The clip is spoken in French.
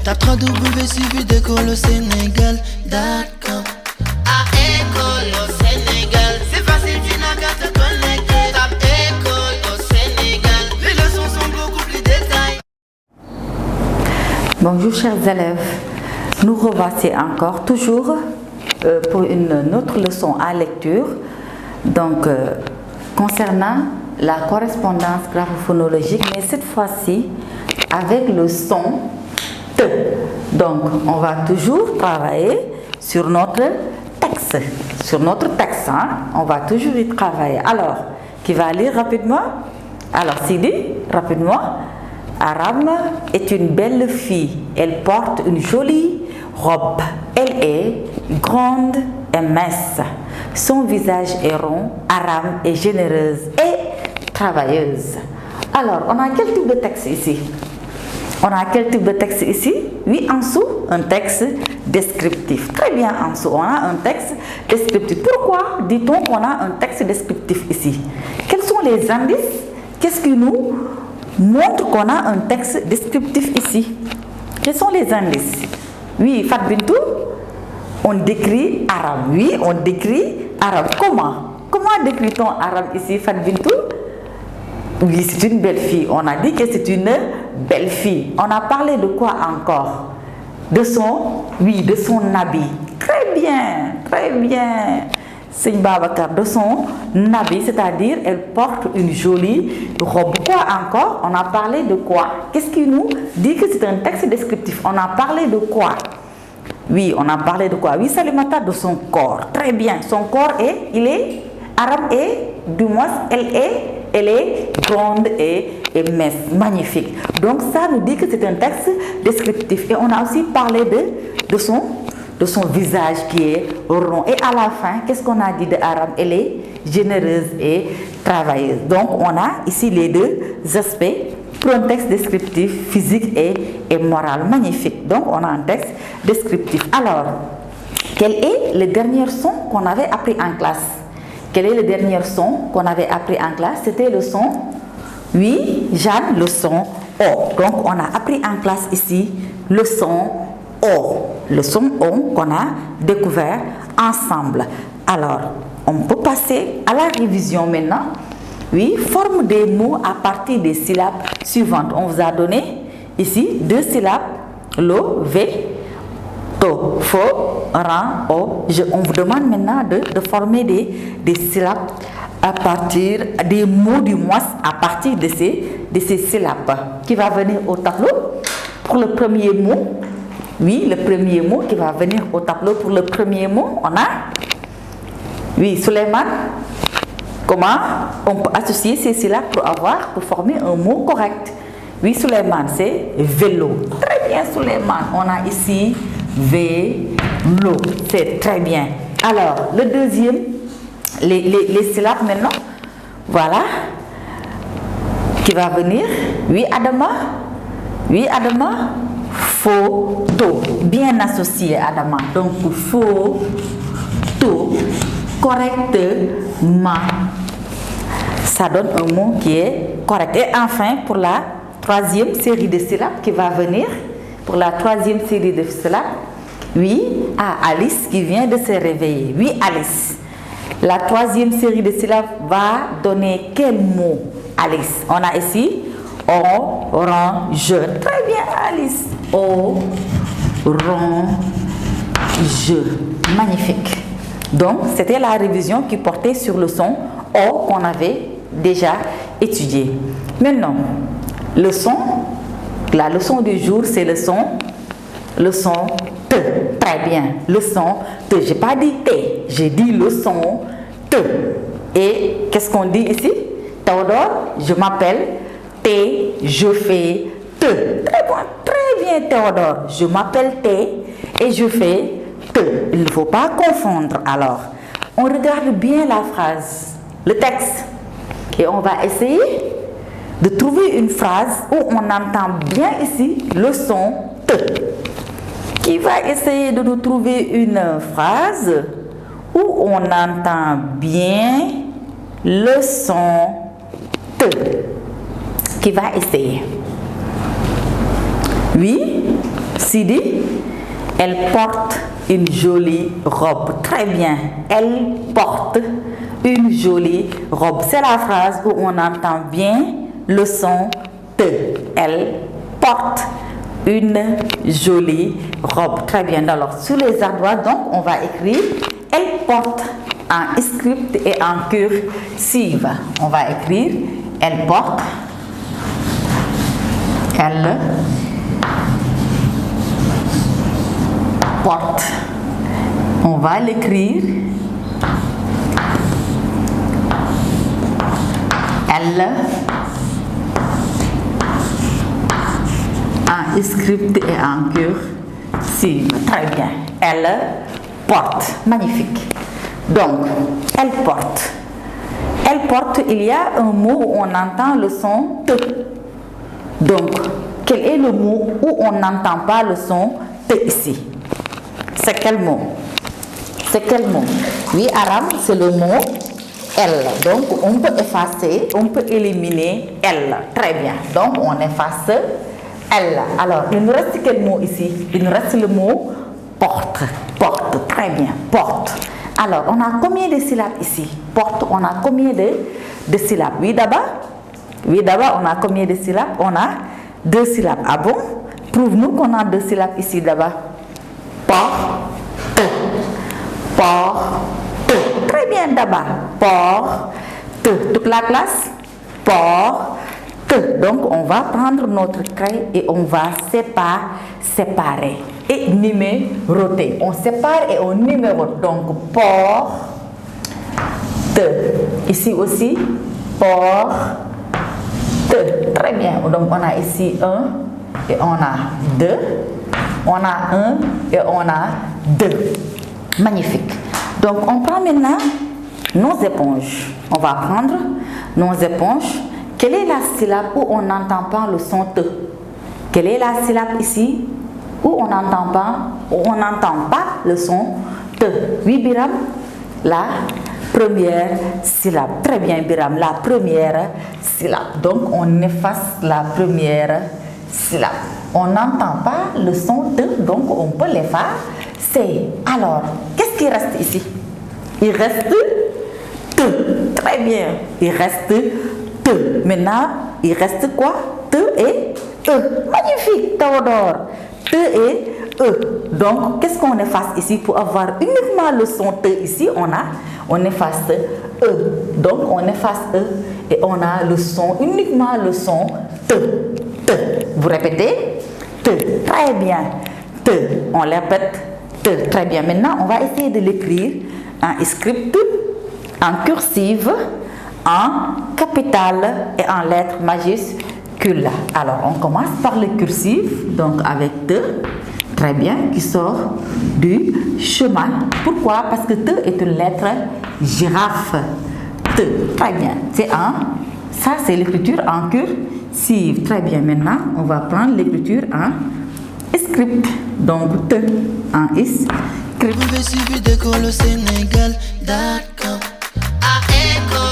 Tape www.suividécole au Sénégal.com. À école au Sénégal, c'est facile, tu n'as qu'à te connecter. Tape école au Sénégal, les leçons sont beaucoup plus détaillées. Bonjour chers élèves, nous revoici encore toujours pour une autre leçon à lecture. Donc concernant la correspondance graphophonologique, mais cette fois-ci avec le son T. Donc on va toujours travailler sur notre texte. Hein? On va toujours y travailler. Alors, qui va lire rapidement? Alors Sidi, rapidement. Aram est une belle fille. Elle porte une jolie robe. Elle est grande et mince. Son visage est rond. Aram est généreuse et travailleuse. Alors, on a quel type de texte ici? Oui, en dessous, un texte descriptif. Très bien, en dessous, on a un texte descriptif. Pourquoi dit-on qu'on a un texte descriptif ici? Quels sont les indices? Qu'est-ce qui nous montre qu'on a un texte descriptif ici? Quels sont les indices? Oui, Fat Bintou, on décrit Aram. Oui, on décrit Aram. Comment décrit-on Aram ici, Fat Bintou? Oui, c'est une belle fille. On a dit que c'est une belle fille. On a parlé de quoi encore? De son habit. Très bien. Seigne Babacar, de son habit, c'est-à-dire elle porte une jolie robe. Quoi encore? On a parlé de quoi? Qu'est-ce qui nous dit que c'est un texte descriptif? On a parlé de quoi? Oui, on a parlé de quoi? Oui, Salimata, de son corps. Très bien. Son corps Aram est, du moins, elle est grande et mince, magnifique. Donc ça nous dit que c'est un texte descriptif. Et on a aussi parlé de son visage qui est rond. Et à la fin, qu'est-ce qu'on a dit de Aram? Elle est généreuse et travailleuse. Donc on a ici les deux aspects pour un texte descriptif, physique et moral. Magnifique. Donc on a un texte descriptif. Alors, quel est le dernier son qu'on avait appris en classe? Quel est le dernier son qu'on avait appris en classe? C'était le son, oui, Jeanne, le son O. Donc on a appris en classe ici le son O. Le son O qu'on a découvert ensemble. Alors, on peut passer à la révision maintenant. Oui, forme des mots à partir des syllabes suivantes. On vous a donné ici 2 syllabes, lo, ve, to, fo, ran, o, je. On vous demande maintenant de former des syllabes à partir des mots du moins à partir de ces syllabes. Qui va venir au tableau pour le premier mot? Oui, le premier mot qui va venir au tableau pour le premier mot, on a, oui, Suleiman. Comment on peut associer ces syllabes pour former un mot correct? Oui, Suleiman, c'est vélo. Très bien, Suleiman. On a ici vélo. C'est très bien. Alors, le deuxième, les syllabes maintenant. Voilà. Qui va venir? Oui, Adama. Photo. Bien associé, Adama. Donc, photo. Correctement. Ça donne un mot qui est correct. Et enfin, pour la troisième série de syllabes qui va venir, oui, Alice qui vient de se réveiller. Oui, Alice. La troisième série de syllabes va donner quel mot, Alice? On a ici orange. Très bien, Alice. Orange. Magnifique. Donc, c'était la révision qui portait sur le son O qu'on avait déjà étudié. Maintenant, la leçon du jour, c'est le son T. Très bien. Le son T. Je n'ai pas dit T, j'ai dit le son T. Et qu'est-ce qu'on dit ici? Théodore, je m'appelle T, je fais T. Très bien, Théodore. Je m'appelle T et je fais T. Il ne faut pas confondre. Alors, on regarde bien la phrase, le texte, et on va essayer de trouver une phrase où on entend bien ici le son T. Qui va essayer de nous trouver une phrase où on entend bien le son T? Qui va essayer? Oui, Sidi, elle porte une jolie robe. Très bien. Elle porte une jolie robe. C'est la phrase où on entend bien le son te. Elle porte une jolie robe. Très bien. Alors, sur les ardoises, donc, on va écrire elle porte en script et en cursive. On va écrire elle porte. Elle porte. On va l'écrire. Elle en script et en cursive. Très bien. Elle porte. Magnifique. Donc, elle porte. Elle porte, il y a un mot où on entend le son te. Donc, quel est le mot où on n'entend pas le son te ici? C'est quel mot? C'est quel mot? Oui, Aram, c'est le mot elle. Donc, on peut effacer, on peut éliminer elle. Très bien. Donc, on efface elle. Alors, il nous reste quel mot ici? Il nous reste le mot porte. Porte. Très bien. Porte. Alors, on a combien de syllabes ici? Porte, on a combien de syllabes? Oui, d'abord? Oui, d'abord, on a combien de syllabes? On a 2 syllabes. Ah bon? Prouve-nous qu'on a 2 syllabes ici, d'abord. Porte. Porte. Très bien, d'abord. Porte. Toute la classe? Porte. Donc, on va prendre notre craie et on va séparer et numéroter. On sépare et on numérote. Donc, porte. Ici aussi, porte. Très bien. Donc, on a ici 1 et on a 2. On a 1 et on a 2. Magnifique. Donc, on prend maintenant nos éponges. On va prendre nos éponges. Quelle est la syllabe où on n'entend pas le son te? Quelle est la syllabe ici où on n'entend pas le son te? Oui, Biram, la première syllabe. Très bien, Biram, la première syllabe. Donc, on efface la première syllabe. On n'entend pas le son te, donc on peut l'effacer. Alors, qu'est-ce qui reste ici? Il reste te. Très bien. Il reste te. Maintenant, il reste quoi? Te et e. Magnifique, Théodore. Te et e. Donc, qu'est-ce qu'on efface ici pour avoir uniquement le son te ici? On efface e. Donc, on efface e et on a le son, uniquement le son te. Te. Vous répétez? Te. Très bien. Te. On répète te. Très bien. Maintenant, on va essayer de l'écrire en script, en cursive, en capitale et en lettres majuscules. Alors, on commence par le cursif, donc avec te, très bien, qui sort du chemin. Pourquoi? Parce que te est une lettre girafe. Te, très bien. Ça c'est l'écriture en cursive. Très bien. Maintenant, on va prendre l'écriture en script. Donc, te en script. Vous pouvez suivre d'école au Sénégal.com. À école.